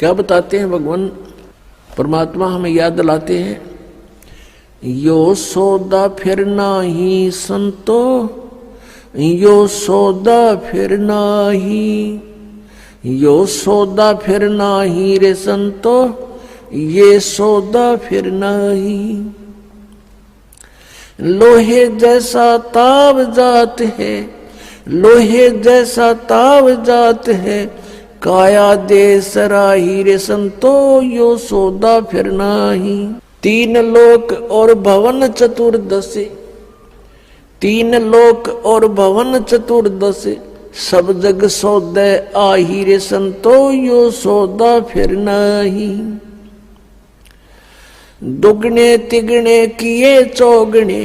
क्या बताते हैं भगवान परमात्मा, हमें याद दिलाते हैं, यो सौदा फिर नाही संतो, यो सौदा फिर नाही, यो सौदा फिर नाही रे संतो, ये सौदा फिर नाही। लोहे जैसा ताव जात है, लोहे जैसा ताव जात है, काया दे सराही रे संतो, यो सौदा फिर नाही। तीन लोक और भवन चतुर्दशी, तीन लोक और भवन चतुर्दशी, सब जग सौदे आही रे संतो, यो सौदा फिर नाही। दुगने तिगने किए चौगने,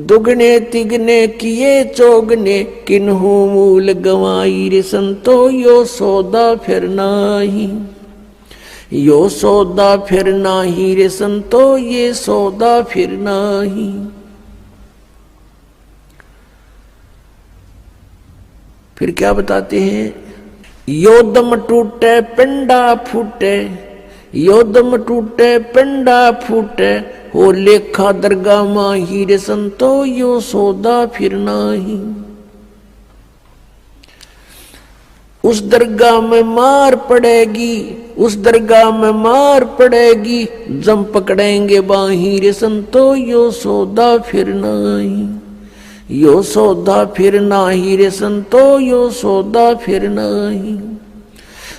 दुगने तिगने किए चौगने, किन्हू मूल गवाई रे संतो, यो सौदा फिर नाही। यो सौदा फिर नाही रे संतो, ये सौदा फिर नाही। फिर क्या बताते हैं, यो दम टूटे पिंडा फूटे, यो दम टूटे पिंडा फूटे, हो लेखा दरगाह माही रे संतो, यो सौदा फिर नाही। उस दरगाह में मार पड़ेगी, उस दरगाह में मार पड़ेगी, जम पकड़ेंगे बाही रे संतो, यो सौदा फिर नाही। यो सौदा फिर नाही रे संतो, यो सौदा फिर नाही।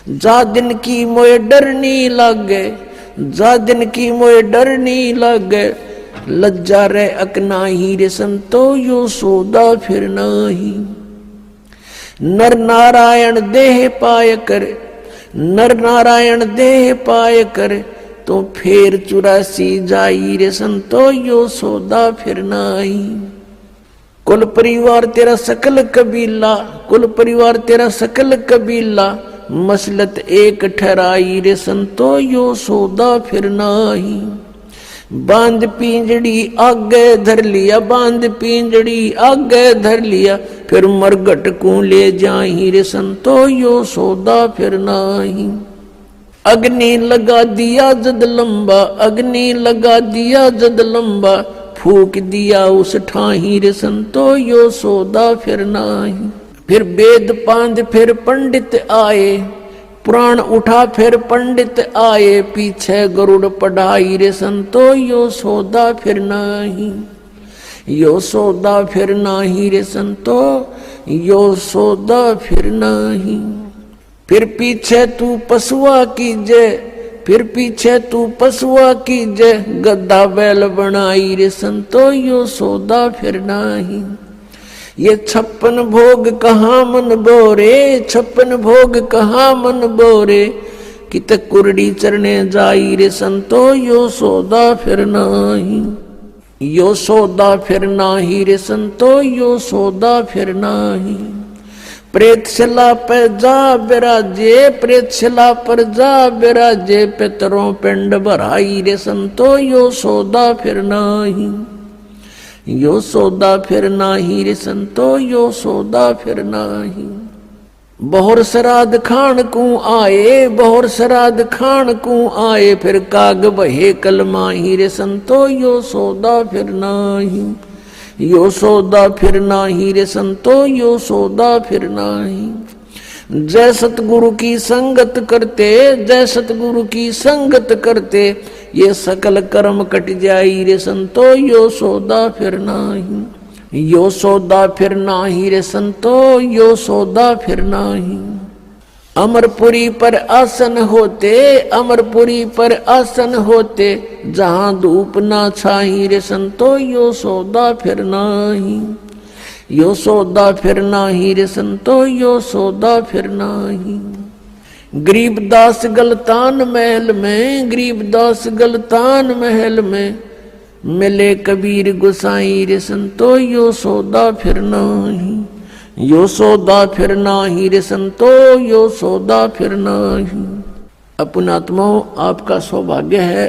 जा दिन की मोए डरनी लागे, जा दिन की मोए डरनी लागे, लज्जा रे अकनाही रे संतो, यो सौदा फिर नाही। नर नारायण देह पाय करे, नर नारायण देह पाय करे, तो फेर 84 जाई रे संतो, यो सौदा फिर नाही। कुल परिवार तेरा सकल कबीला, कुल परिवार तेरा सकल कबीला, मसलत एक ठहराई रे संतो, यो सौदा फिर नाही। बांध पिंजड़ी आगे धर लिया, बांध पिंजड़ी आगे धर लिया, फिर मरगट को ले जाही रे संतो, यो सौदा फिर नाही। अग्नि लगा दिया जद लंबा, अग्नि लगा दिया जद लंबा, फूक दिया उस ठाही रे संतो, यो सौदा फिर नाही। फिर वेद पांध फिर पंडित आए, पुराण उठा फिर पंडित आए, पीछे गरुड़ पढ़ाई रे संतो, यो सौदा फिर नाही। यो सौदा फिर नाही रे संतो, यो सौदा फिर नाही। फिर पीछे तू पशुआ कीजे, फिर पीछे तू पशुआ कीजे, गद्दा बैल बनाई रे संतो, यो सौदा फिर नाही। ये 56 भोग कहाँ मन बोरे, 56 भोग कहाँ मन बोरे, कित कुरड़ी चरने जाई रे संतो, यो सौदा फिर नाही। यो सौदा फिर नाही रे संतो, यो सौदा फिर नाही। प्रेतशिला पे जा बिराजे, प्रेतशिला पर जा बिराजे, पितरों पिंड भराई रे संतो, यो सौदा फिर नाही। यो सौदा फिर नाही रे संतो, यो सौदा फिर नाही। बहुर श्राद्ध खान को आए, बहुर श्राद्ध खान को आए, फिर काग बहे कलमाही रे संतो, यो सौदा फिर नाही। यो सौदा फिर नाही रे संतो, यो सौदा फिर नाही। जय सतगुरु की संगत करते, जय सतगुरु की संगत करते, ये सकल कर्म कट जाई रे संतो, यो सौदा फिर नाही। यो सौदा फिर नाही रे संतो, यो सौदा फिर नाही। अमरपुरी पर आसन होते, अमरपुरी पर आसन होते, जहां धूप ना छाई रे संतो, यो सौदा फिर नाही। यो सौदा फिर नाही रे संतो, यो सौदा फिर नाही। गरीबदास गलतान महल में, गरीबदास गलतान महल में, मिले कबीर गुसाई रे संतो, यो सौदा फिर नाही। यो सौदा फिर नाही रे संतो, यो सौदा फिर नाही। अपनात्माओं, आपका सौभाग्य है,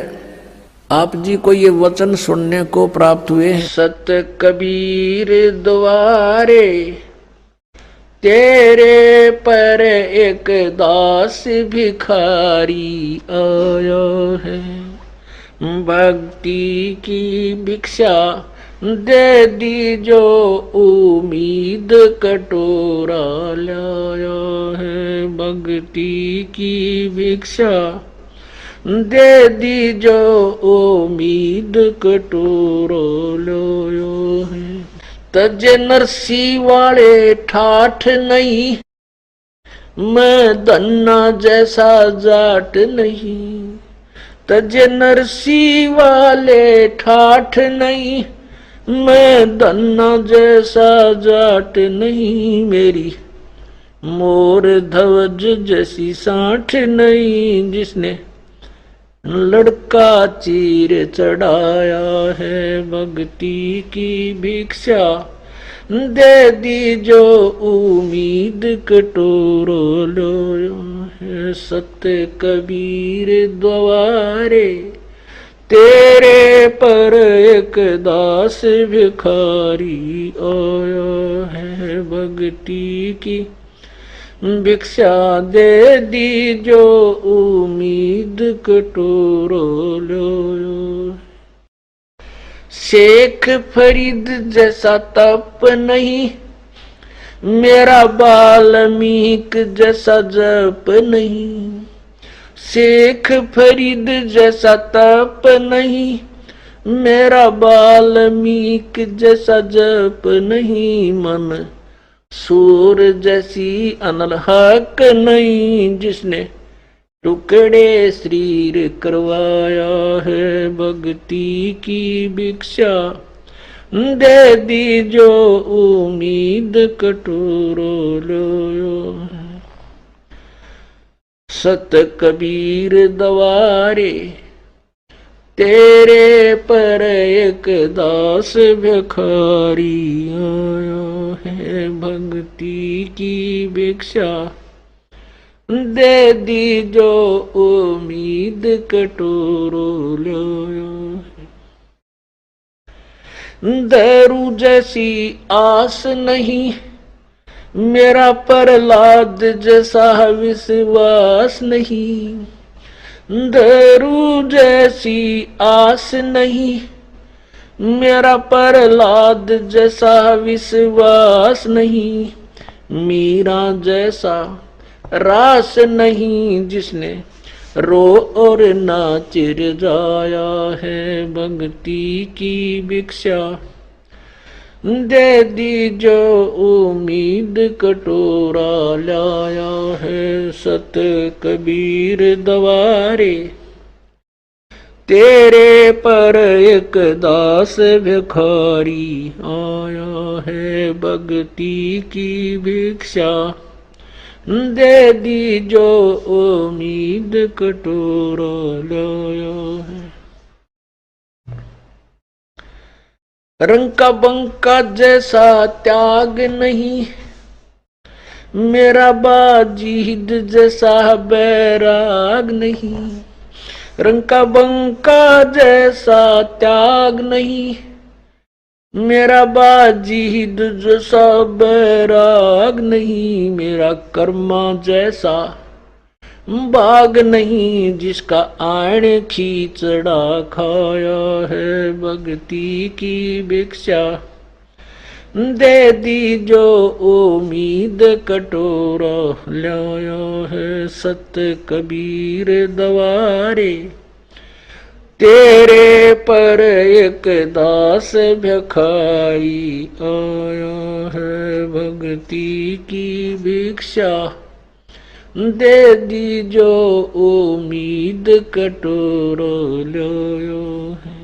आप जी को ये वचन सुनने को प्राप्त हुए। सत कबीर द्वारे तेरे पर एक दास भिखारी आया है, भक्ति की भिक्षा दे दी जो उम्मीद कटोरा लाया है। भक्ति की भिक्षा दे दी जो उम्मीद कटोरा लाया है। तजे नरसी वाले ठाठ नहीं, मैं धन्ना जैसा जाट नहीं। तजे नरसी वाले ठाठ नहीं, मैं धन्ना जैसा जाट नहीं। मेरी मोर ध्वज जैसी साठ नहीं, जिसने लड़का चीर चढ़ाया है। भक्ति की भिक्षा दे दी जो उम्मीद कटोरो लोयो है। सत्य कबीर द्वारे तेरे पर एक दास भिखारी आया है। भक्ति की भिक्षा दे दी जो उम्मीद कटोरो लो। शेख फरीद जैसा तप नहीं, मेरा वाल्मीकि जैसा जप नहीं। शेख फरीद जैसा तप नहीं, मेरा वाल्मीकि जैसा जप नहीं। मन सूर जैसी अनल हक नहीं, जिसने टुकड़े शरीर करवाया है। भक्ति की भिक्षा दे दी जो उम्मीद कटोरो लो। सत कबीर द्वारे तेरे पर एक दास भिखारी आया है। भक्ति की भिक्षा दे दी जो उम्मीद कटोरो लो। दारू जैसी आस नहीं, मेरा प्रहलाद जैसा विश्वास नहीं। दारू जैसी आस नहीं, मेरा प्रहलाद जैसा विश्वास नहीं। मीरा जैसा रास नहीं, जिसने रो और नाच जाया है। भक्ति की भिक्षा दे दी जो उम्मीद कटोरा लाया है। सत कबीर द्वारे तेरे पर एक दास भिखारी आया है। भक्ति की भिक्षा दे दी जो उम्मीद कटोरा लाया है। रंग का बंका जैसा त्याग नहीं, मेरा बाजीद जैसा बैराग नहीं। रंग का बंका जैसा त्याग नहीं, मेरा बाजीद जैसा बैराग नहीं। मेरा कर्मा जैसा बाग नहीं, जिसका आण खींचड़ा खाया है। भक्ति की भिक्षा दे दी जो उम्मीद कटोरा लाया है। सत कबीर द्वारे तेरे पर एक दास भिखारी आया है। भक्ति की भिक्षा दे दी जो उम्मीद कटोरो लो है।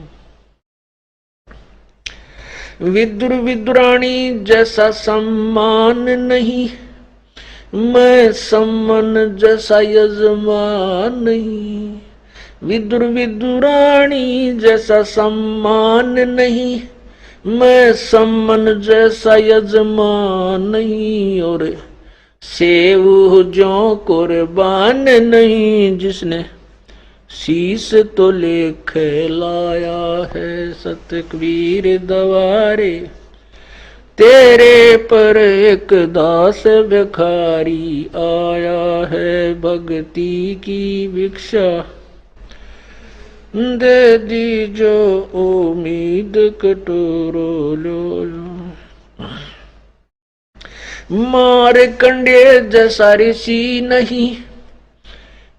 विदुर विदुरानी जैसा सम्मान नहीं, मैं सम्मान जैसा यजमान नहीं। विदुर विदुरानी जैसा सम्मान नहीं, मैं सम्मान जैसा यजमान नहीं। और सेव जो कुर्बान नहीं, जिसने शीश तो लेके लाया है। सत कबीर द्वारे तेरे पर एक दास भिखारी आया है भक्ति की भिक्षा, दे दी जो उम्मीद कटोरो लो लो। मार कंडे जैसा ऋषि नहीं,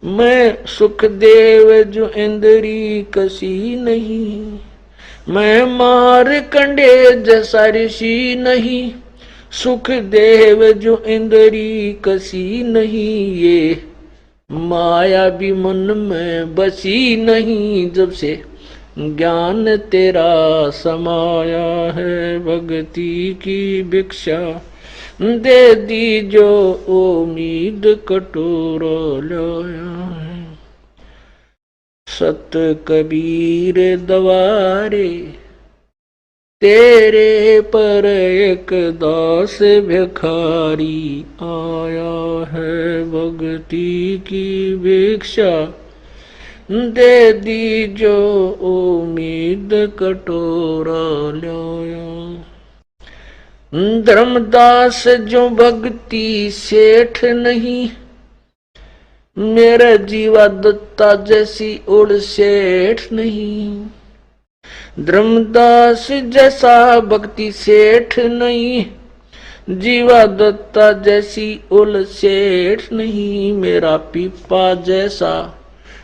मैं सुखदेव जो इंद्री कसी नहीं। मैं मार कंडे जैसा ऋषि नहीं, सुखदेव जो इंद्री कसी नहीं। ये माया भी मन में बसी नहीं, जब से ज्ञान तेरा समाया है भक्ति की भिक्षा, दे दी जो उम्मीद कटोरो लाया है। सत कबीर दवारे तेरे पर एक दास भिखारी आया है भक्ति की भिक्षा, दे दी जो उम्मीद कटोरा लाया। धर्मदास जो भक्ति सेठ नहीं, मेरा जीवा दत्ता जैसी उड़ सेठ नहीं। धर्मदास जैसा भक्ति सेठ नहीं, जीवा दत्ता जैसी उल सेठ नहीं। मेरा पीपा जैसा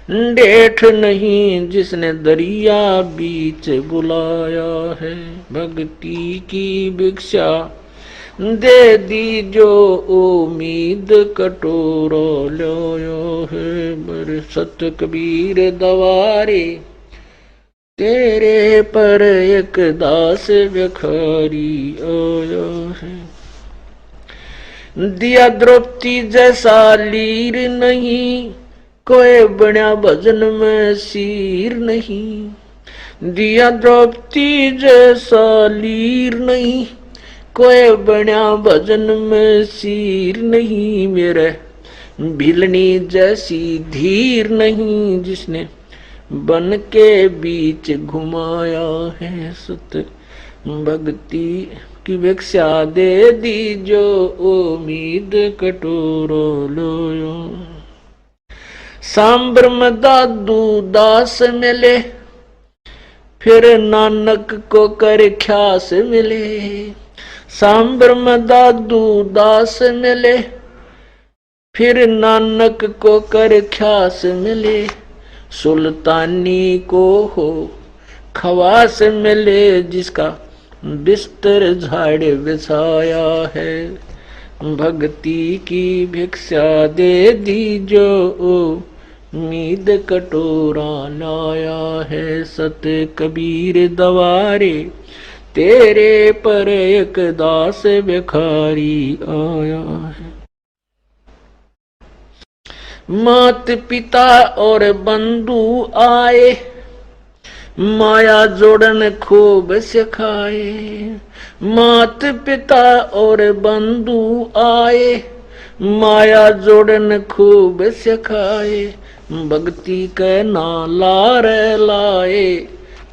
डेठ नहीं, जिसने दरिया बीच बुलाया है भक्ति की भिक्षा, दे दी जो उम्मीद कटोरो लाया है। बर सत कबीर दवारे तेरे पर एक दास भिखारी आया है। दिया द्रौपदी जैसा लीर नहीं, कोई बना भजन में सीर नहीं। दिया द्रौपदी जैसा लीर नहीं, कोई बना भजन में सीर नहीं। मेरे भिलनी जैसी धीर नहीं, जिसने बन के बीच घुमाया है। सत भक्ति की भिक्षा, दे दी जो उम्मीद कटोरो लोयो। सांबर में दादू दास मिले, फिर नानक को कर ख्यास मिले। सांबर में दादू दास मिले, फिर नानक को कर ख्यास मिले। सुल्तानी को हो खवास मिले, जिसका बिस्तर झाड़ बिछाया है भक्ति की भिक्षा, दे दी जो उम्मीद कटोरा लाया है। सत कबीर दवारे तेरे पर एक दास भिखारी आया है। मात पिता और बंधु आए, माया जोड़न खूब सिखाए। मात पिता और बंधु आए, माया जोड़न खूब सिखाए। भक्ति के नाला रे लाए,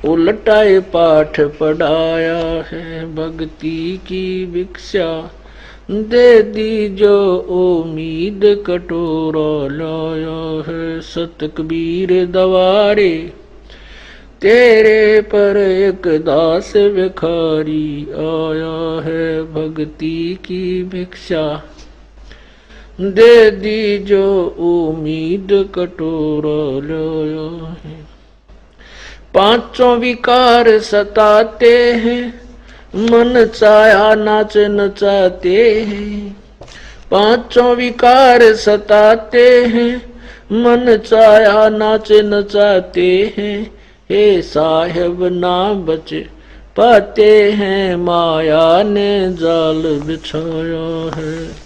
उलटाए पाठ पढ़ाया है भक्ति की भिक्षा, दे दी जो उम्मीद कटोरा लाया है। सत कबीर दवारे तेरे पर एक दास भिखारी आया है भक्ति की भिक्षा, दे दी जो उम्मीद कटोरा लाया है। पांचों विकार सताते हैं, मन चाया नाच नचाते हैं। पांचों विकार सताते हैं, मन चाया नाच नचाते हैं। हे साहेब ना बच पाते हैं, माया ने जाल बिछाया है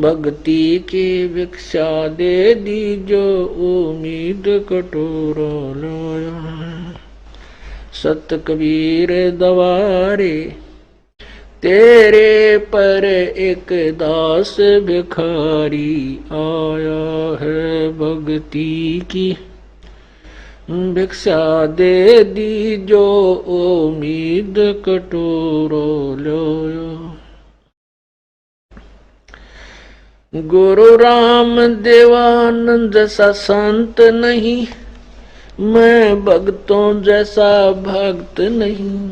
भक्ति की भिक्षा, दे दी जो उम्मीद कटोरा लाया है। सत कबीर दवारे तेरे पर एक दास भिखारी आया है भक्ति की भिक्षा दे दी जो उम्मीद कटोरो लो। गुरु राम देवानंद जैसा संत नहीं, मैं भक्तों जैसा भक्त नहीं।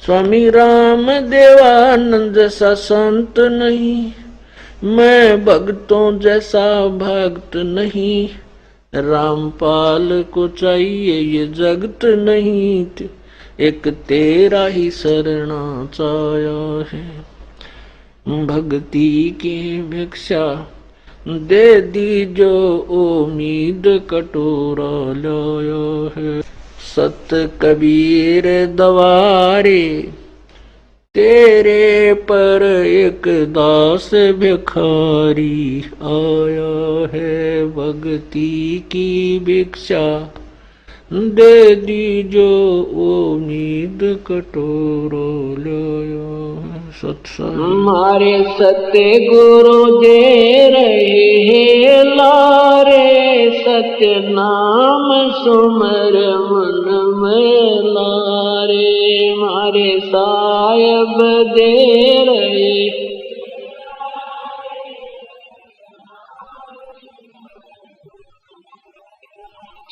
स्वामी राम देवानंद जैसा संत नहीं, मैं भक्तों जैसा भक्त नहीं। रामपाल को चाहिए ये जगत नहीं, एक तेरा ही शरणा चाया है। भक्ति की भिक्षा दे दी जो उम्मीद कटोरा लाया है। सत कबीर दवारे तेरे पर एक दास भिखारी आया है। भक्ति की भिक्षा दे दी जो उम्मीद कटोरो लाया। सत्संग हमारे सत्य गुरु दे रहे हैं लारे, सत्य नाम सुमर मन में लारे। हमारे साहिब दे रहे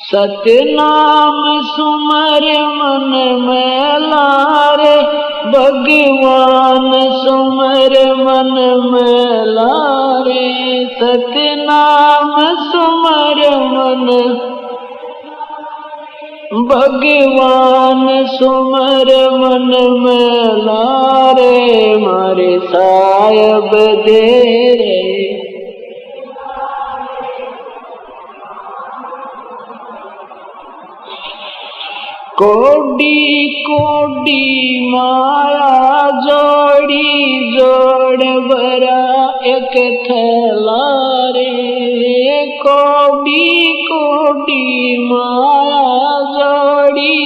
सत्य नाम सुमर मन में लारे। भगवान सुमर मन में लारे, सत्य नाम सुमर मन। भगवान सुमर मन में लारे, मारे साहिब दे रे। कोडी कोडी माया जोड़ी जोड़ भरा एक थैला रे। कोडी कोडी माया जोड़ी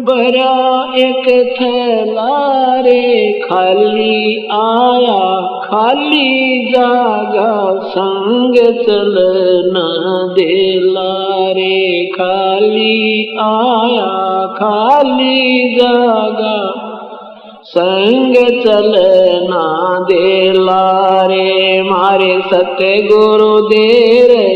भरा एक थैला रे। खाली आया खाली जागा संग चलना देला रे। खाली आया खाली जागा संग चलना देला रे। मारे सत्य गुरु दे रे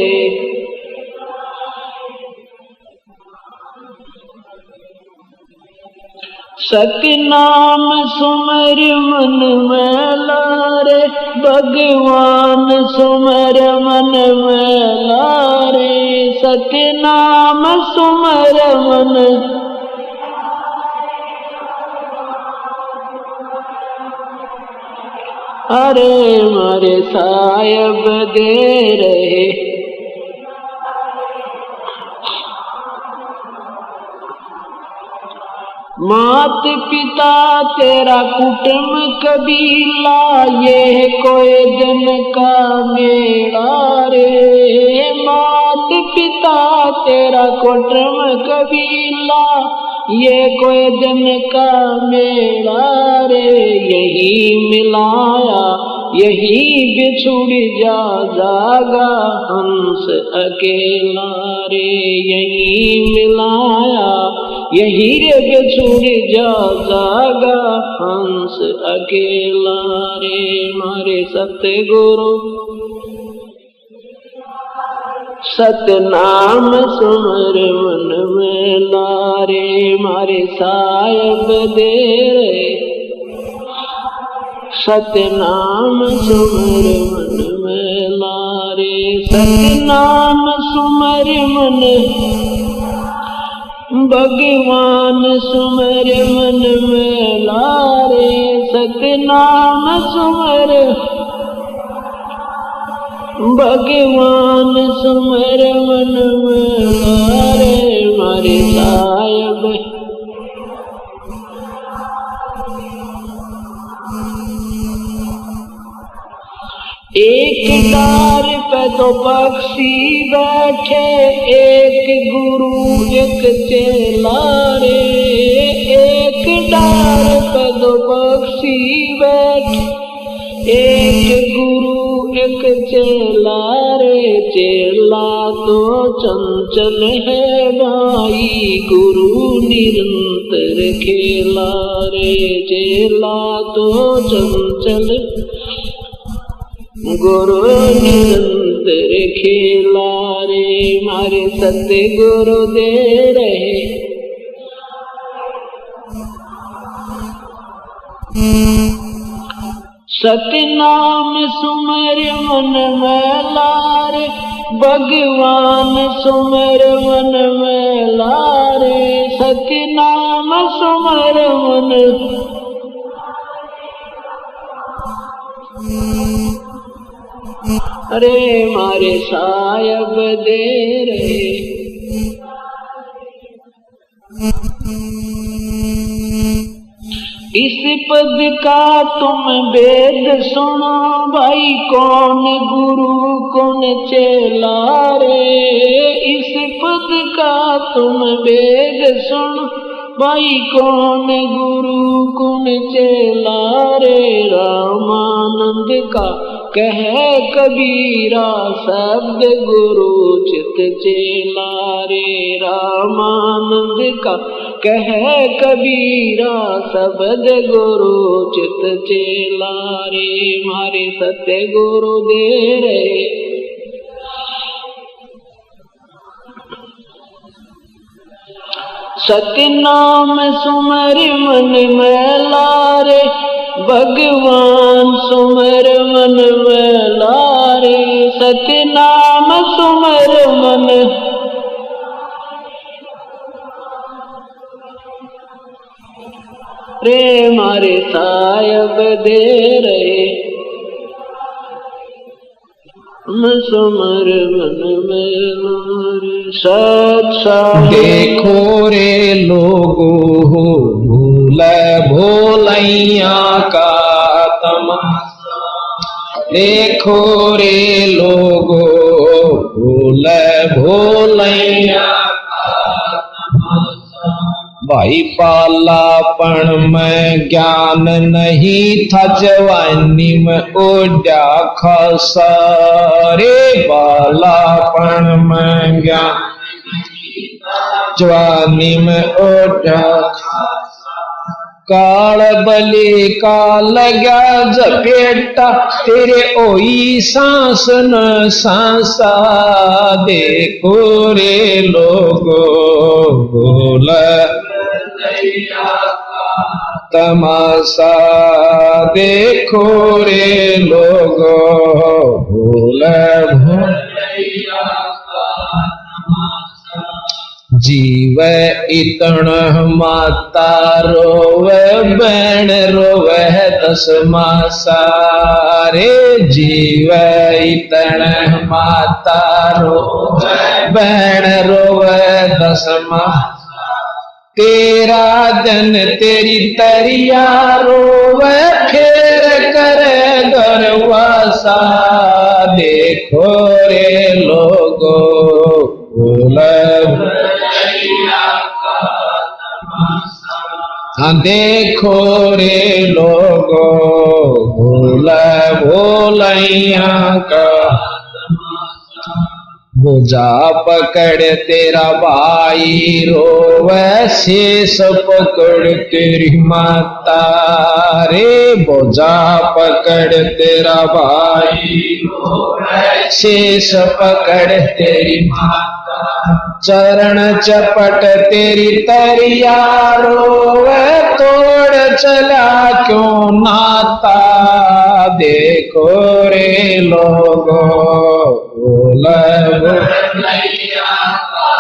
सत्य नाम सुमर मन में लारे। भगवान सुमर मन में लारे, सत्य नाम सुमर मन। अरे मारे साहिब दे रहे मात पिता तेरा कुटुंब कबीला, ये कोई दिन का मेला रे। मात पिता तेरा कुटुंब कबीला, ये कोई दिन का मेला रे। यही मिलाया यही बिछुड़ जा जागा हंस अकेला रे। यही मिलाया यही रे बिछुड़ जा जागा हंस अकेला रे। मारे सत्य गुरु सत्य नाम सुमर मन में लारे। मारे साहिब दे रे सत्य नाम सुमर मन में लारे। सत्य नाम सुमर मन भगवान सुमर मन में लारे। सत्य नाम सुमर भगवान सुमर मन में लारे। मारे साहिब एक डार पे दो पक्षी बैठे, एक गुरु एक चेला रे। एक डार पे दो पक्षी बैठे, एक गुरु एक चेला रे। चेला चेला तो चंचल है भाई, गुरु निरंतर खेला रे। चेला तो चंचल, गुरु निरंतर खेला रे। मारे सत्य गुरु दे रहे, सत्य नाम सुमर मन में लारे, भगवान सुमर मन में लारे। सत्य नाम सुमर मन, अरे मारे सायब दे रहे। इस पद का तुम वेद सुनो भाई, कौन गुरु कौन चेला रे। इस पद का तुम वेद सुनो भाई, कौन गुरु कौन चेला रे। रामानंद का कहे कबीरा, शब्द गुरु चित चेला रे। रामानंद का कहे कबीरा, शब्द गुरु चित चेला रे। मारे सत्य गुरु दे रहे, सत्य नाम सुमर मन में लारे, भगवान सुमर मन में लारे। सत्य नाम सुमर मन, रे मारे सायब दे रहे। सुमर मन में लारे, सत्संग देखो रे लोगो भूल भोलैया का तमाशा। देखो रे लोगो भूल भोलैया का तमाशा। भाई पालापन में ज्ञान नहीं था, जवानी में ओढ़ा खसा रे। पालापन में ज्ञान, जवानी में ओढ़ा काल बलि का लगा जपेटा, तेरे ओई सांस न सांसा। देखो रे लोगो भूल तमाशा। देखो रे लोगो भूल भोलैया का तमाशा। जीव इतण माता रोवे, बैण रोवे दस मासा रे। जीव इतण माता रोवे, बैण रोवे दस मासा। तेरा जन तेरी तरिया रोवे, फेर करे गरवासा। देखो रे लोगो भूल, देखो रे लोगो भूल भोलैया का। बोझा पकड़ तेरा भाई रोवे, शेष पकड़ तेरी माता रे। बोझा पकड़ तेरा भाई रोवे, शेष पकड़ तेरी माता। चरण चपट तेरी तरिया रोवे, तोड़ चला क्यों नाता। देखो रे लोगो भूल भोलैया का।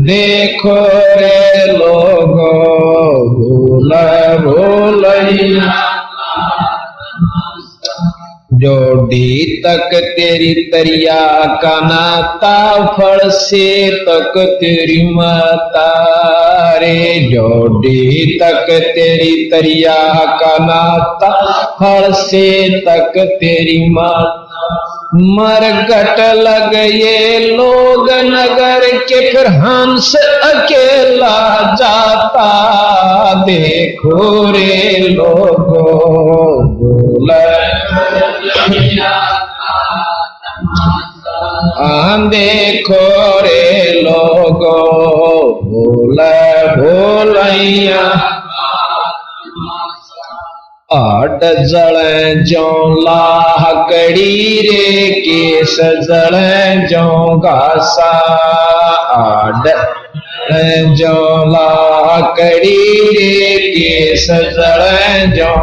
देखो रे लोगो भूल भोलैया का। जोड़ी तक तेरी तरिया का नाता, फल से तक तेरी माता रे। जोड़ी तक तेरी तरिया का नाता, फल से तक तेरी माता। मरगट लग ये लोग नगर के, फिर हंस अकेला जाता। देखो रे लोगो भूल भोलैया का तमाशा। देखो रे लोगो भोले भोलैया आट जले जो लाकड़ी रे केस जले जो घासा आट जो लाकड़ी रे केस जले जो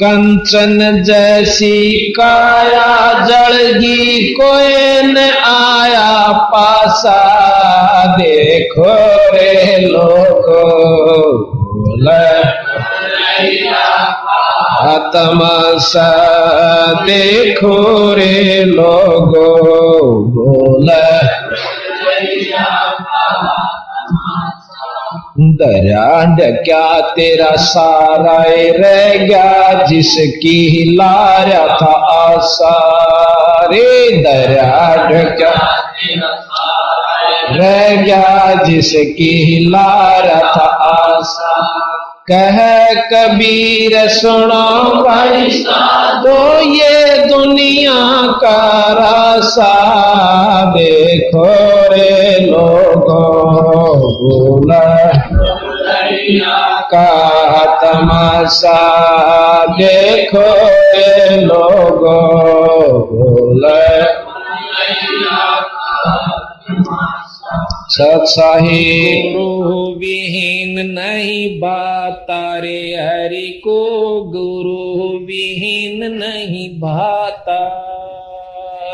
कंचन जैसी काया जलगी कोई न आया पासा देखो रे लोगो तमाशा देखो रे लोगो बोला दरिया क्या तेरा सारा रह गया जिसकी ला रहा था आशा रे दरिया क्या रह गया जिसकी ला रहा था आशा कह कबीर सुनो भाई तो ये दुनिया का रासा देखो रे लोगों बोला का तमाशा देखो रे लोगों बोला सत्साही गुरु विहीन नहीं भाता रे हरि को गुरु विहीन नहीं भाता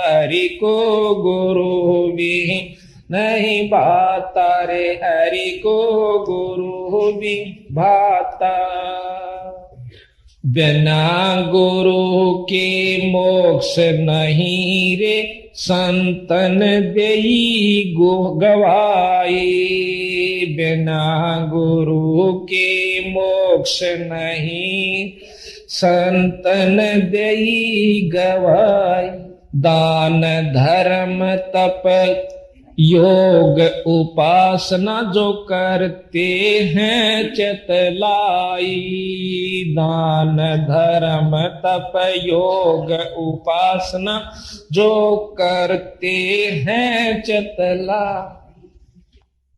हरि को गुरु विहीन नहीं भाता रे हरि को गुरु भी भाता बिना गुरु के मोक्ष नहीं रे संतन देई गो गवाई बिना गुरु के मोक्ष नहीं संतन देई गवाई दान धर्म तप योग उपासना जो करते हैं चतलाई दान धर्म तप योग उपासना जो करते हैं चतला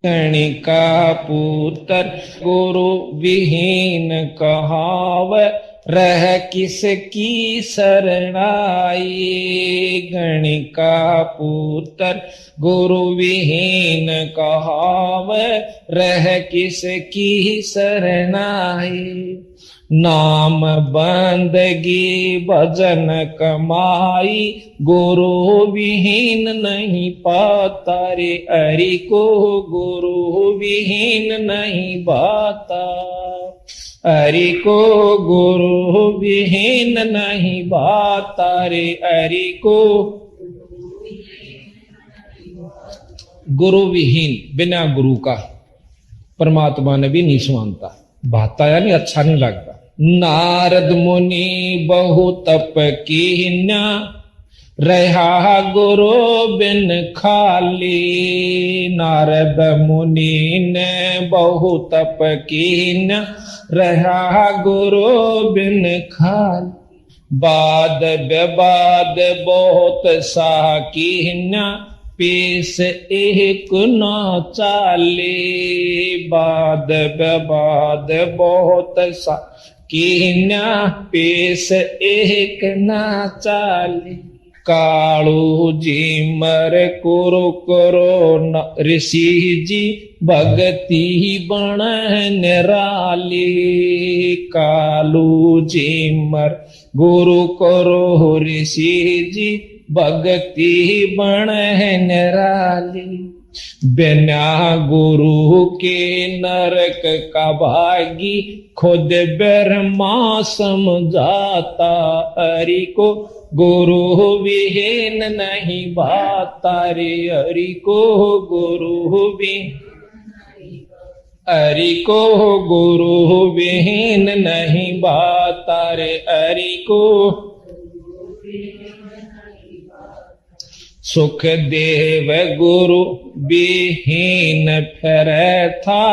कणिका पुत्र गुरु विहीन कहाव रह किसकी शरणाई गणिका पुत्र गुरु विहीन कहाव रह किसकी शरणाई नाम बंदगी भजन कमाई गुरु विहीन नहीं पाता रे हरि को गुरु विहीन नहीं पाता हरि को गुरु विहीन नहीं भाता रे हरि को गुरु विहीन बिना गुरु का परमात्मा ने भी नहीं सुनता भाता यानी अच्छा नहीं लगता नारद मुनि बहु तप कीन्या रहा गुरु बिन खाली नारद मुनि ने बहु तप कीन्या रहा गुरु बिन खाली बाद बेबाद बहुत सा कीन्या पेश एक न चाले बाद बेबाद बहुत सा कीन्या पेश एक न चाले कालू जी मर कुरु करो न ऋषि जी भगति बण निराली कालू जी मर गुरु करो ऋषि जी भगति बण निराली बिना गुरु के नरक का भागी खुद ब्रह्मा समझाता हरि को गुरु विहीन नहीं भाता रे हरि को गुरु भी हरि को गुरु विहीन नहीं भाता रे हरि को सुख देव गुरु विहीन फिर था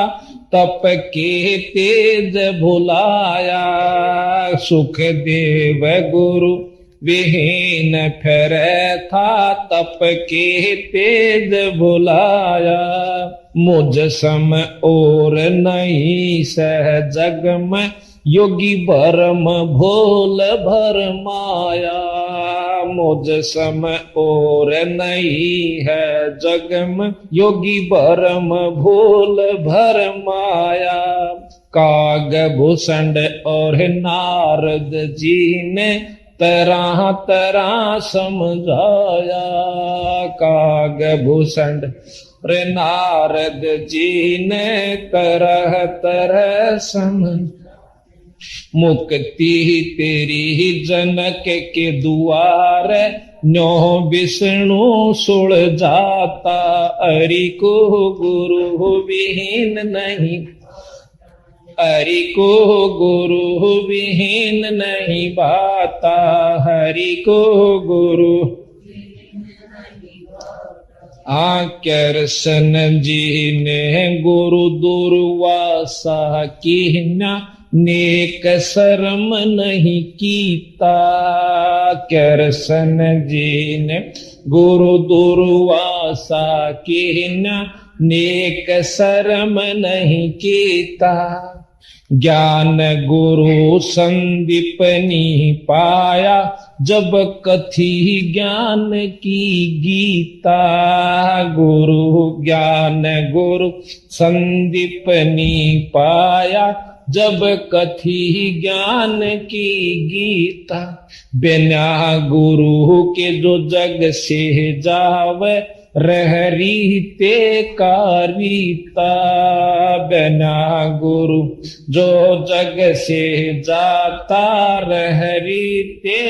तप के तेज भुलाया सुख देव गुरु विहीन फिर था तप के तेज बुलाया। मुझ सम और नहीं सह जग में योगी भरम भोल भर माया। मुझ सम और नहीं है जग में योगी भरम भोल भर माया। काग भूषण और नारद जी ने तरह तरह समझाया। काग भूषण और नारद जी ने तरह तरह समझ। मुक्ति तेरी जनक के द्वार न्यो विष्णु सुल जाता। हरि को गुरु विहीन नहीं, हरि को गुरु विहीन नहीं बाता। हरि को गुरु कृष्ण जी ने गुरु दुर्वासा कीना नेक शर्म नहीं कीता। कृष्ण जी ने गुरु दुर्वासा कीना नेक शर्म नहीं कीता। ज्ञान गुरु संदीपनी पाया जब कथी ज्ञान की गीता। गुरु ज्ञान गुरु संदीपनी पाया जब कथी ज्ञान की गीता। बिना गुरु के जो जग से जावे रहरीते का रीता। बिना गुरु जो जग से जाता रहरीते।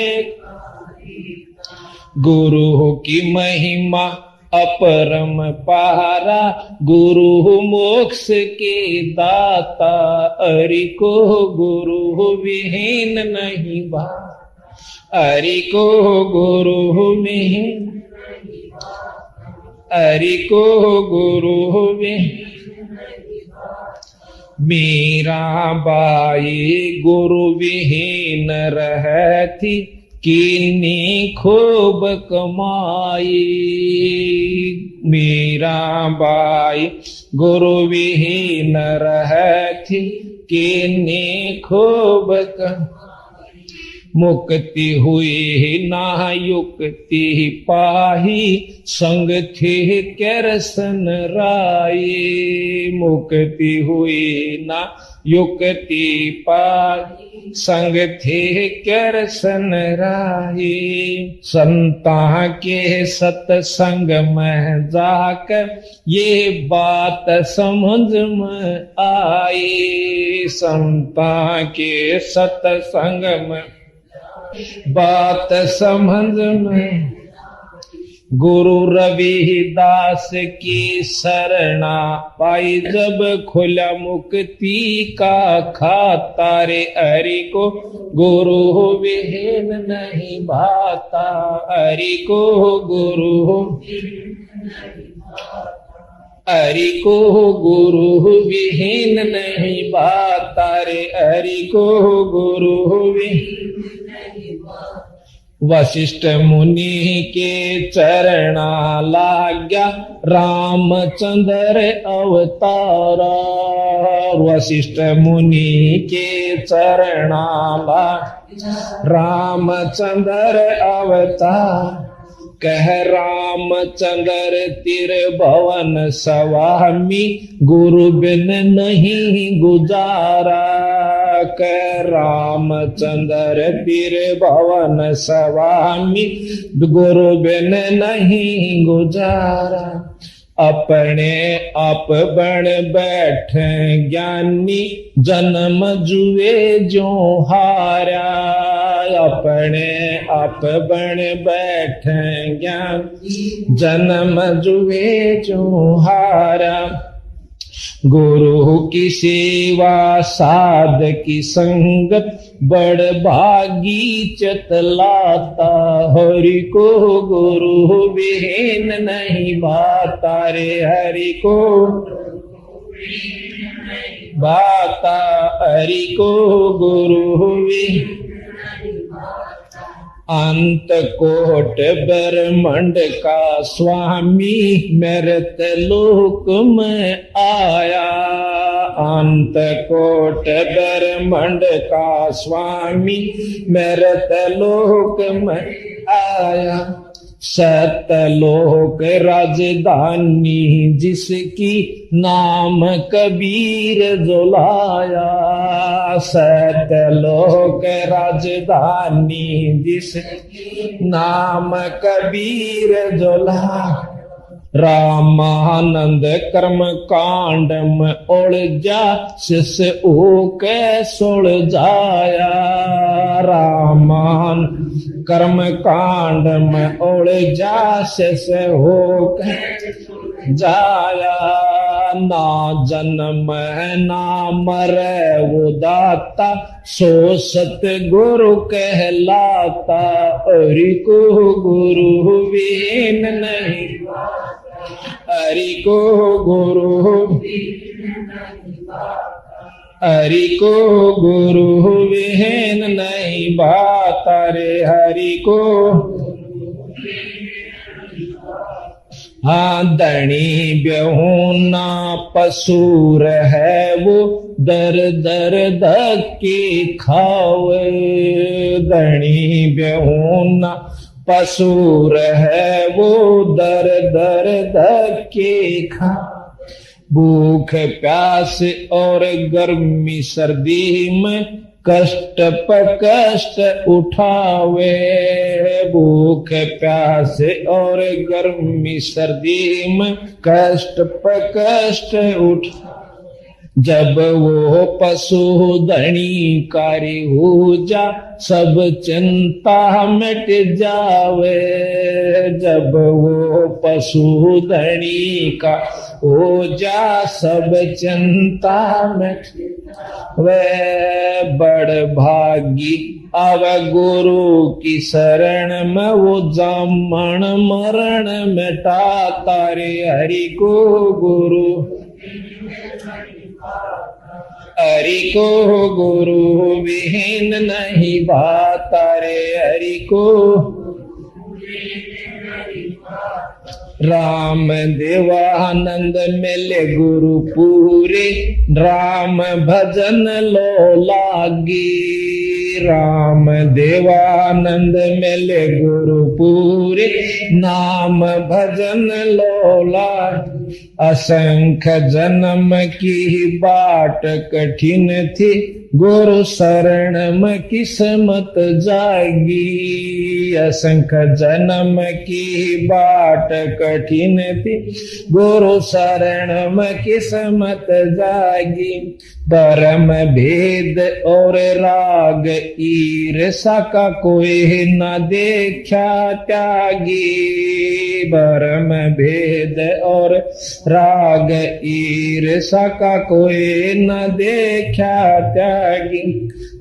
गुरु की महिमा अपरम पारा गुरु मोक्ष के दाता। हरि को गुरु विहीन नहीं बा। हरि को गुरु विहीन, हरि को गुरु विहीन। मीरा बाई गुरु विहीन रहती किन्नी खूब कमाई। मीरा बाई गुरु विहीन रहती किन्नी खूब कमाई। मुक्ति हुई ना युक्ति पाही संग थे कृष्ण राई। मुक्ति हुई ना युक्ति पाही संग थे कृष्ण राई। संता के सत्संग में जाकर ये बात समझ में आई। संता के सत्संग में बात समझ में। गुरु रविदास की शरणा पाई जब खुला मुक्ति का खाता। रे हरि को गुरु विहीन नहीं भाता। हरि को गुरु, हरि को गुरु विहीन नहीं भाता। रे हरि को गुरु विहीन। वशिष्ठ मुनि के चरणा लाग्या रामचंद्र अवतारा। वशिष्ठ मुनि के चरणा लाग्या रामचंद्र अवतार। कह रामचंद्र त्रिभुवन स्वामी गुरु बिन नहीं गुजारा। कह रामचंद्र त्रिभुवन स्वामी गुरु बिन नहीं गुजारा। अपने आप बन बैठे ज्ञानी जन्म जुए जो हारा। अपने आप बन बैठे ज्ञान जन्म जुए जो हारा। गुरु की सेवा साध की संगत बड़ भागी चतलाता। हरि को गुरु विहीन नहीं भाता। रे हरि को भाता। हरि को गुरु विहीन। अंत कोट ब्रह्मंड का स्वामी मेरे लोक में आया। अंत कोट ब्रह्मंड का स्वामी मेरे लोक में आया। सतलोक राजधानी जिसकी नाम कबीर जो लाया। सतलोक राजधानी जिसकी नाम कबीर जो लाया। रामानंद कर्म कांड में उलझा शिष ओके सुल जाया। रामान कर्म कांड में उलझा शिष होके जाया। ना जन्म ना मरे वो दाता सो सतगुरु कहलाता। हरि को गुरु बिन नहीं, हरि को गुरु, हरि को गुरु विहीन नहीं बात रे। हरि को हाँ धनी बेहूना पसूर है वो दर दर धक्के खावे। धनी बेहूना पसूर है वो दर दर धक्के खा। भूख प्यास और गर्मी सर्दी में कष्ट पर कष्ट उठावे। भूख प्यास और गर्मी सर्दी में कष्ट पर कष्ट उठा। जब वो पशु धनी कारी हो जा सब चिंता मिट जावे। जब वो पशु धनी का हो जा सब चिंता मिट। वे बड़ भागी अब गुरु की शरण में वो जामन मरण मिटा तारे। हरि को गुरु, हरि को गुरु विहीन नहीं बात रे। हरि को राम देवानंद मिले गुरु पूरे। राम भजन लो लागी। राम देवानंद मिले गुरु पूरे। नाम भजन लो लागी। असंख्य जन्म की बाट कठिन थी गुरु शरण में किस्मत जागी। असंख्य जन्म की बाट कठिन थी गुरु शरण में किस्मत जागी। धर्म भेद और राग ईर्षा का कोई न देखा त्यागी। धर्म भेद और राग ईर्षा का कोई न देखा त्यागी।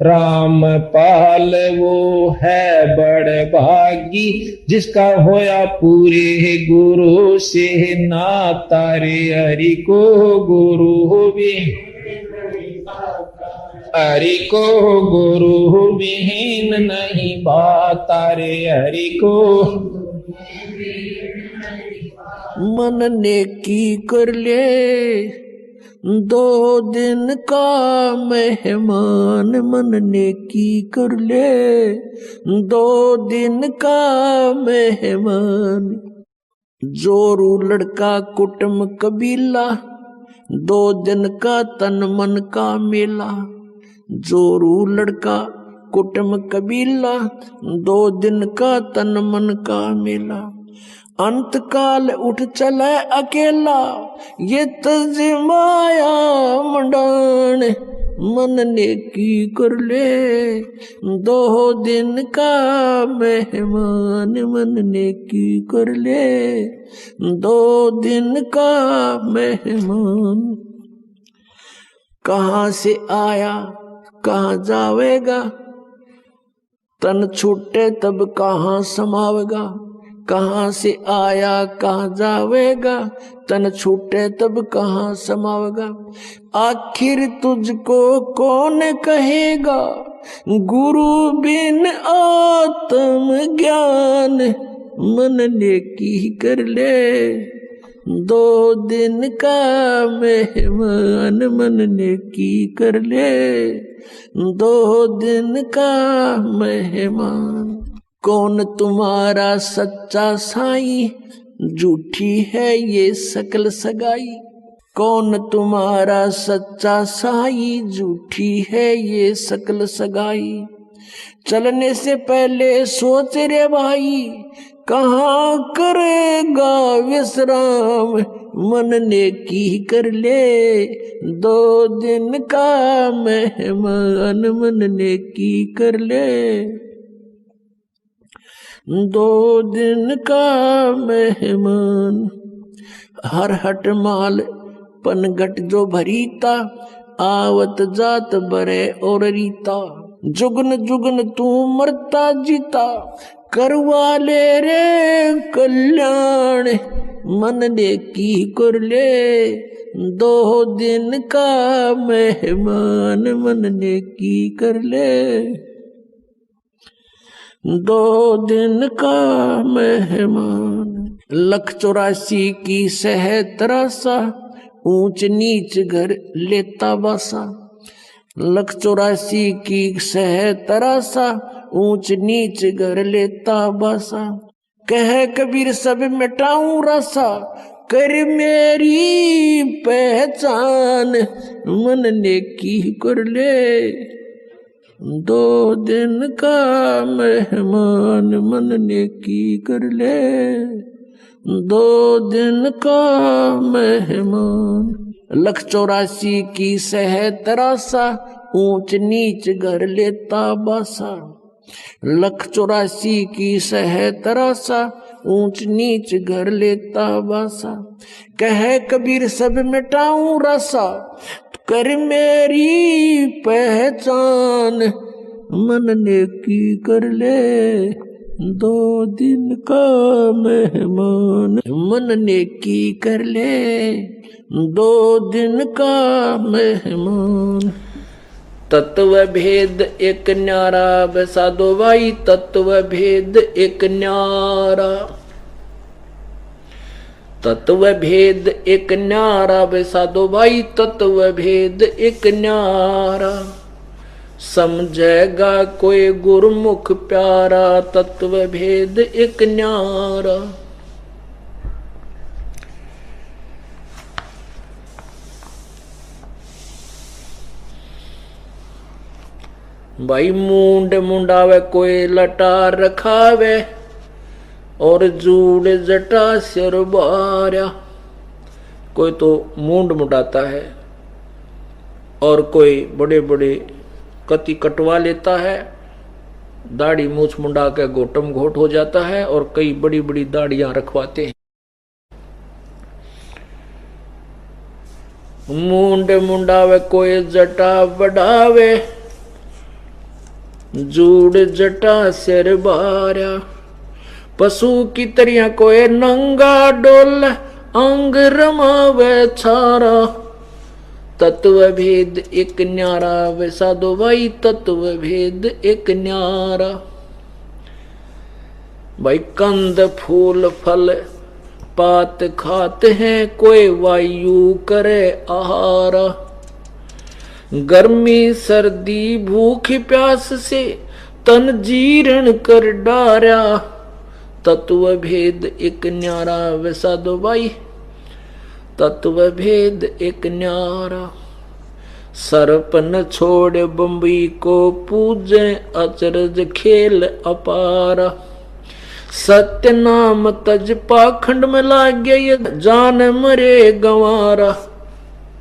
राम पाल वो है बड़ भागी जिसका होया पूरे गुरु से नाता रे। हरि को गुरु भी, हरि को गुरु विहीन नहीं बात रे। हरि को मन ने की कर ले 2 दिन का मेहमान। मन ने की कर ले 2 दिन का मेहमान। जोरू लड़का कुटुम कबीला 2 दिन का तन मन का मेला। जोरू लड़का कुटुम कबीला 2 दिन का तन मन का मेला। अंत काल उठ चले अकेला ये तजिमाया मंडान। मन ने की कर ले 2 दिन का मेहमान। मन ने की कर ले 2 दिन का मेहमान। कहाँ से आया कहाँ जावेगा, तन छूटे तब कहाँ समावेगा। कहाँ से आया कहाँ जावेगा, तन छूटे तब कहाँ समावेगा। आखिर तुझको कौन कहेगा, गुरु बिन आत्म ज्ञान मन ने की कर ले, 2 दिन का मेहमान मन ने की कर ले, 2 दिन का मेहमान। कौन तुम्हारा सच्चा साईं, झूठी है ये सकल सगाई। कौन तुम्हारा सच्चा साईं, झूठी है ये सकल सगाई। चलने से पहले सोच रे भाई, कहाँ करेगा विश्राम मन ने की कर ले, 2 दिन का मेहमान मन ने की कर ले, 2 दिन का मेहमान। हर हट माल पनगट जो भरीता, आवत जात बरे और रीता। जुगन जुगन तू मरता जीता, करवा ले रे कल्याण मन ने की कर ले, 2 दिन का मेहमान मन ने की कर ले, 2 दिन का मेहमान। 184 की सहतरासा, ऊंच नीच घर लेता बासा। 184 की सहतरासा, ऊंच नीच घर लेता बासा। कह कबीर सब मिटाऊं रासा, कर मेरी पहचान मन ने की कर ले, 2 दिन का मेहमान मन ने की कर ले, 2 दिन का मेहमान। 184 की सहतरासा, ऊंच नीच घर लेता बासा। 184 की सहतरासा, ऊंच नीच घर लेता बासा। कह कबीर सब मिटाऊं रासा, कर मेरी पहचान मन ने की कर ले, 2 दिन का मेहमान मन ने की कर ले, 2 दिन का मेहमान। तत्व भेद एक न्यारा बसा दो भाई, तत्व भेद एक न्यारा। तत्व भेद एक न्यारा बसा दो भाई, तत्व भेद एक न्यारा। समझेगा कोई गुरमुख प्यारा, तत्व भेद एक न्यारा। भाई मूंड मुंडावे कोई लटार रखावे, और जूड़ जटा सिर बार्या। कोई तो मूंड मुंडाता है, और कोई बड़े बड़े कति कटवा लेता है, दाढ़ी मूछ मुंडा के गोटम घोट हो जाता है, और कई बड़ी बड़ी दाढ़ियां रखवाते हैं। मूंड मुंडावे कोई जटा बढ़ावे, जूड़ जटा सिर बार्या। पशु की तरिया कोई नंगा डोल, अंग रमावे छारा। तत्व भेद एक न्यारा वैसा दो भाई, तत्व भेद एक न्यारा। भाई कंद फूल फल पात खाते हैं, कोई वायु करे आहारा। गर्मी सर्दी भूख प्यास से तन जीर्ण कर डारा। तत्व भेद एक न्यारा वैसा दो भाई, तत्व भेद एक न्यारा। सर्प न छोड़ बम्बई को पूजे, अचरज खेल अपारा। सत्य नाम तज पाखंड में लागे, जान मरे गंवारा।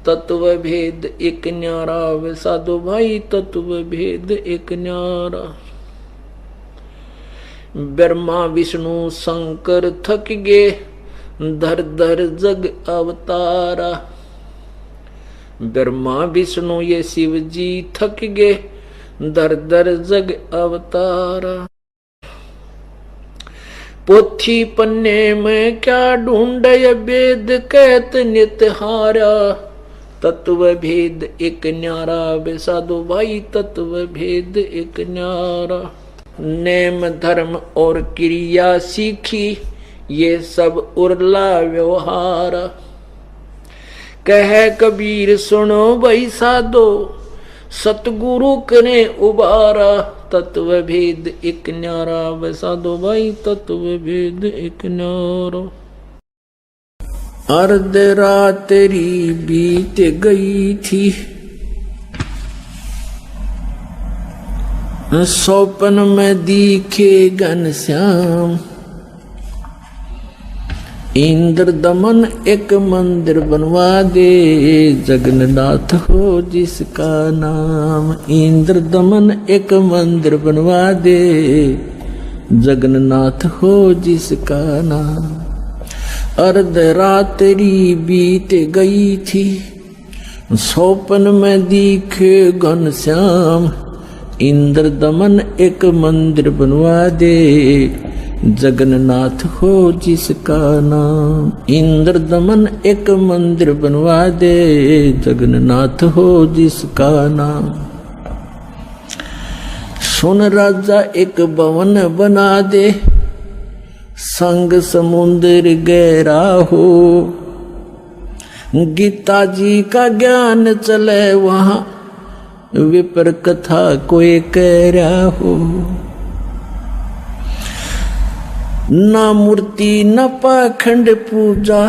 तत्व भेद एक न्यारा वैसा दो भाई, तत्व भेद एक न्यारा। ब्रह्मा विष्णु शंकर थक गे, धर धर जग अवतारा। ब्रह्मा विष्णु ये शिव जी थक गे, धर धर जग अवतारा। पोथी पन्ने में क्या ढूंढे, वेद कहत नित हारा। तत्व भेद एक न्यारा, बे साधो भाई तत्व भेद एक न्यारा। नेम धर्म और क्रिया सीखी, ये सब उरला व्यवहार। कह कबीर सुनो भाई साधो, सतगुरु कने उबारा। तत्व भेद एक न्यारा, बे साधो भाई तत्व भेद एक न्यारा। अर्ध रात्रि बीत गई थी, स्वप्न में दिखे घनश्याम। इंद्र दमन एक मंदिर बनवा दे, जगन्नाथ हो जिसका नाम। इंद्र दमन एक मंदिर बनवा दे, जगन्नाथ हो जिसका नाम। अर्ध रात्रि बीत गई थी, स्वप्न में दिखे घनश्याम। इंद्र दमन एक मंदिर बनवा दे, जगन्नाथ हो जिसका नाम। इंद्र दमन एक मंदिर बनवा दे, जगन्नाथ हो जिसका नाम। सुन राजा एक भवन बना दे, संग समुद्र गहरा हो। गीता जी का ज्ञान चले वहां, विपर कथा कोई कह रहा हो। ना मूर्ति न पाखंड पूजा,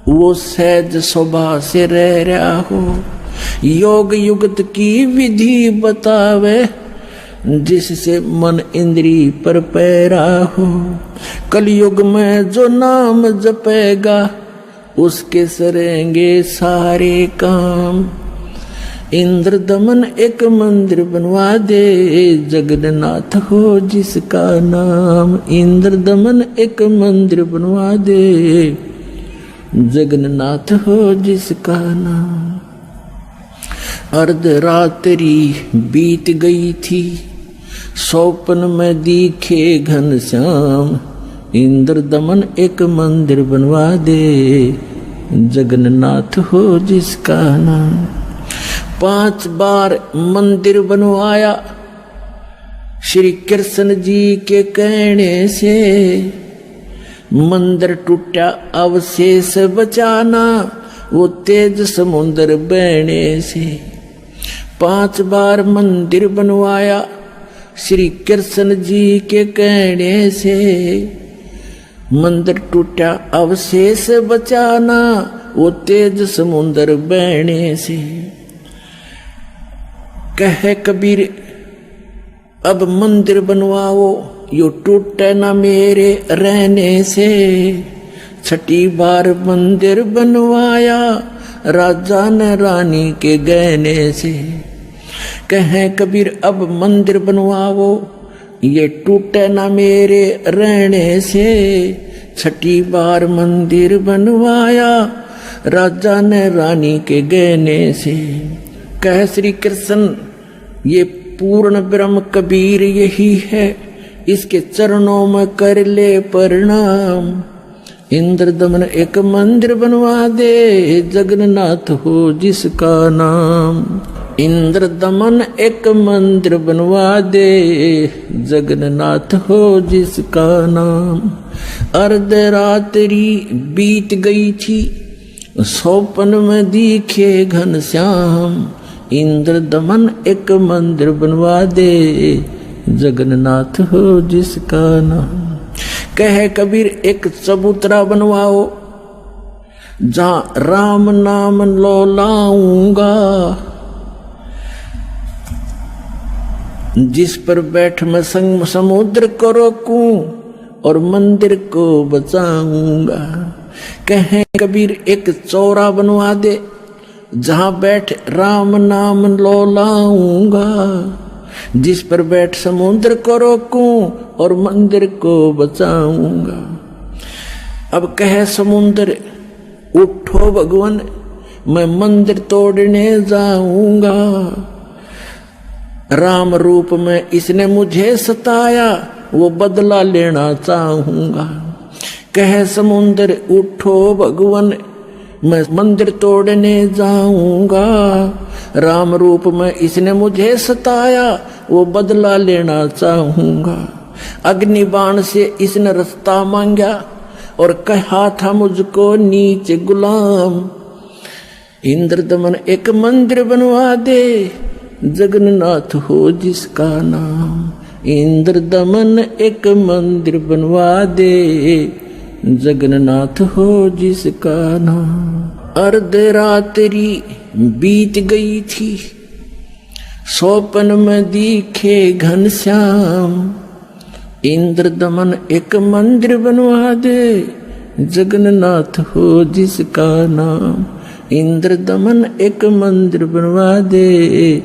वो सहज स्वभाव से रह रहा हो। योग युगत की विधि बतावे, जिससे मन इंद्री पर पैरा हो। कलयुग में जो नाम जपेगा, उसके सरेंगे सारे काम। इंद्र दमन एक मंदिर बनवा दे, जगन्नाथ हो जिसका नाम। इंद्र दमन एक मंदिर बनवा दे, जगन्नाथ हो जिसका नाम। अर्ध रात्रि बीत गई थी, स्वप्न में दिखे घनश्याम। इंद्र दमन एक मंदिर बनवा दे, जगन्नाथ हो जिसका नाम। 5 बार मंदिर बनवाया, श्री कृष्ण जी के कहने से। मंदिर टूटा अवशेष बचाना, वो तेज समुद्र बहने से। 5 बार मंदिर बनवाया, श्री कृष्ण जी के कहने से। मंदिर टूटा अवशेष बचाना, वो तेज समुद्र बहने से। कह कबीर अब मंदिर बनवाओ, यो टूटे ना मेरे रहने से। 6 बार मंदिर बनवाया, राजा ने रानी के गहने से। कह कबीर अब मंदिर बनवाओ, ये टूटे ना मेरे रहने से। 6 बार मंदिर बनवाया, राजा ने रानी के गहने से। कह श्री कृष्ण ये पूर्ण ब्रह्म कबीर यही है, इसके चरणों में कर ले प्रणाम। इंद्र दमन एक मंदिर बनवा दे, जगन्नाथ हो जिसका नाम। इंद्र दमन एक मंदिर बनवा दे, जगन्नाथ हो जिसका नाम। अर्ध रात्रि बीत गई थी, स्वप्न में दिखे घनश्याम। इंद्र दमन एक मंदिर बनवा दे, जगन्नाथ हो जिसका नाम। कह कबीर एक चबूतरा बनवाओ, जहां राम नाम लो लाऊंगा। जिस पर बैठ मैं संग समुद्र को रोकूं, और मंदिर को बचाऊंगा। कह कबीर एक चौरा बनवा दे, जहां बैठ राम नाम लो लाऊंगा। जिस पर बैठ समुद्र को रोकूं, और मंदिर को बचाऊंगा। अब कह समुद्र उठो भगवान, मैं मंदिर तोड़ने जाऊंगा। राम रूप में इसने मुझे सताया, वो बदला लेना चाहूंगा। कह समुद्र उठो भगवान, मैं मंदिर तोड़ने जाऊंगा, राम रूप में इसने मुझे सताया, वो बदला लेना चाहूंगा। अग्निबाण से इसने रास्ता मांगा और कहा था मुझको नीच गुलाम। इंद्रदमन एक मंदिर बनवा दे, जगन्नाथ हो जिसका नाम। इंद्रदमन एक मंदिर बनवा दे, जगन्नाथ हो जिसका नाम। अर्धरात्रि बीत गई थी, स्वप्न में दिखे घनश्याम। इंद्रदमन एक मंदिर बनवा दे, जगन्नाथ हो जिसका नाम। इंद्रदमन एक मंदिर बनवा दे,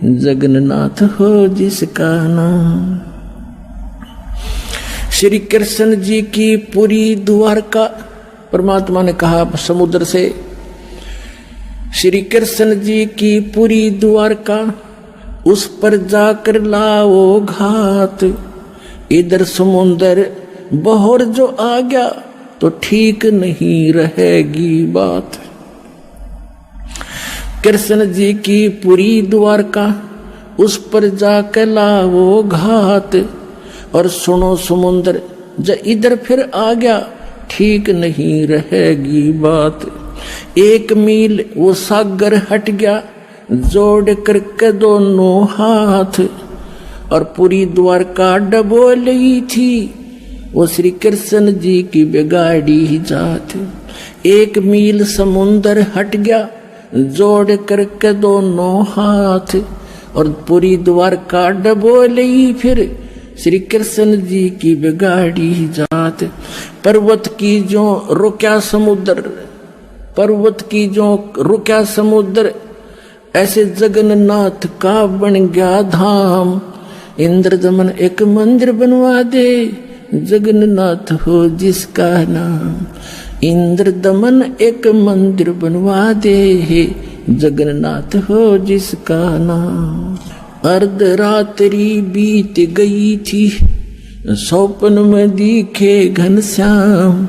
जगन्नाथ हो जिसका नाम। श्री कृष्ण जी की पूरी द्वारका, परमात्मा ने कहा समुद्र से, श्री कृष्ण जी की पूरी द्वारका उस पर जाकर लाओ घात। इधर समुद्र बहर जो आ गया तो ठीक नहीं रहेगी बात। कृष्ण जी की पूरी द्वारका उस पर जाकर लाओ घात। और सुनो समुद्र जब इधर फिर आ गया ठीक नहीं रहेगी बात। 1 मील वो सागर हट गया, जोड़ करके दोनों हाथ। और पूरी द्वारका डबो ली थी, वो श्री कृष्ण जी की बिगाड़ी जात। 1 मील समुद्र हट गया, जोड़ करके दोनों हाथ। और पूरी द्वारका डबो ली फिर श्री कृष्ण जी की बिगाड़ी जात। पर्वत की जो रुका समुद्र, पर्वत की जो रुका समुद्र, ऐसे जगन्नाथ का बन गया धाम। इंद्रदमन एक मंदिर बनवा दे, जगन्नाथ हो जिसका नाम। इंद्रदमन एक मंदिर बनवा दे, जगन्नाथ हो जिसका नाम। अर्धरात्रि बीत गई थी, स्वप्न में दिखे घनश्याम।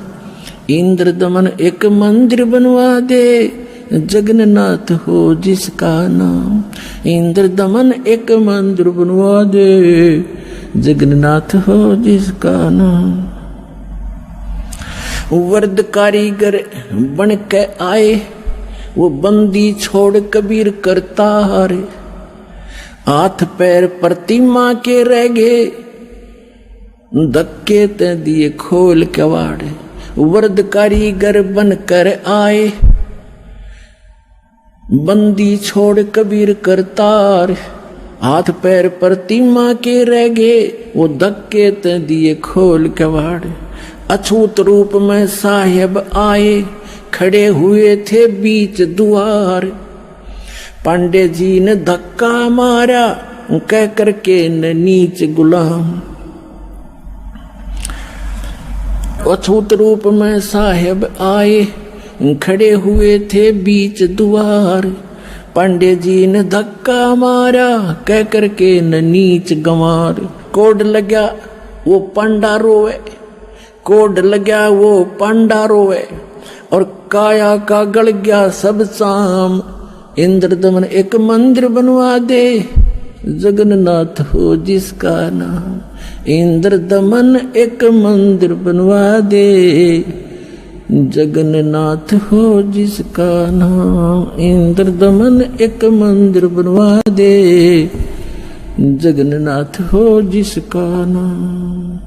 इंद्रदमन एक मंदिर बनवा दे, जगन्नाथ हो जिसका नाम। इंद्रदमन एक मंदिर बनवा दे, जगन्नाथ हो जिसका नाम। वर्द कारीगर बन के आए, वो बंदी छोड़ कबीर करतार। हाथ पैर प्रतिमा के रह गए, धक्के ते दिए खोल कवाड़। वर्द कारीगर बन कर आए, बंदी छोड़ कबीर करतार। हाथ पैर प्रतिमा के रह गए, वो धक्के ते दिए खोल कवाड़। अछूत रूप में साहेब आए, खड़े हुए थे बीच द्वार। पांडे जी ने धक्का मारा, कह करके न नीच गुलाम। अछूत रूप में साहेब आए, खड़े हुए थे बीच द्वार। पांडे जी ने धक्का मारा, कह करके न नीच गंवार। कोड लगा वो पांडा रोवे, कोड लगा वो पांडा रोवे। और काया का गल गया सब शाम। इंद्रदमन एक मंदिर बनवा दे, जगन्नाथ हो जिसका नाम। इंद्रदमन एक मंदिर बनवा दे, जगन्नाथ हो जिसका नाम। इंद्रदमन एक मंदिर बनवा दे, जगन्नाथ हो जिसका नाम।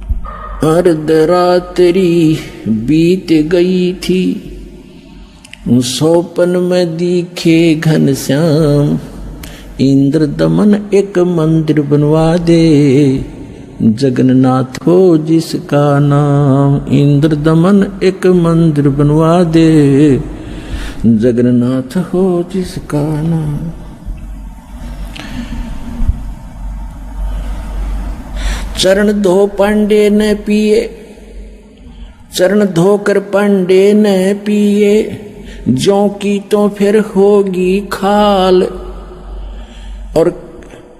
अर्धरात्रि बीत गई थी, स्वप्न में दिखे घनश्याम। इंद्रदमन एक मंदिर बनवा दे, जगन्नाथ हो जिसका नाम। इंद्रदमन एक मंदिर बनवा दे, जगन्नाथ हो जिसका नाम। चरण धो पांडे ने पिए, चरण धोकर पांडे ने पिए। ज्यों की तो फिर होगी खाल। और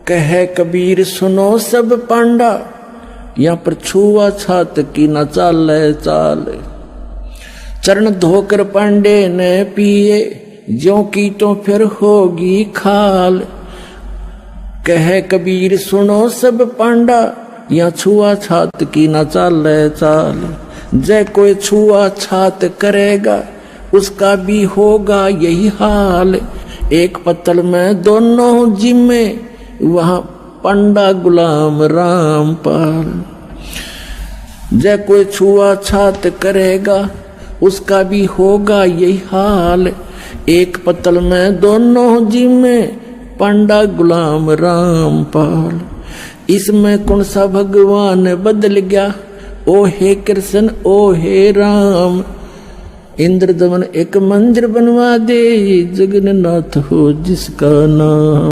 कहे कबीर सुनो सब पांडा, यहाँ पर छुआ छात की न चाल चाल। चरण धोकर पांडे ने पिए, ज्यों की तो फिर होगी खाल। कहे कबीर सुनो सब पांडा, या छुआ छात की न चाले चाल। जय कोई छुआ छात करेगा, उसका भी होगा यही हाल। एक पत्तल में दोनों जिम्मे, वहां पंडा गुलाम रामपाल। जय कोई छुआ छात करेगा, उसका भी होगा यही हाल। एक पत्तल में दोनों जिम्मे, पंडा गुलाम रामपाल। इसमें कौन सा भगवान बदल गया, ओ हे कृष्ण ओ हे राम। इंद्र दमन एक मंदिर बनवा दे, जगन्नाथ हो जिसका नाम।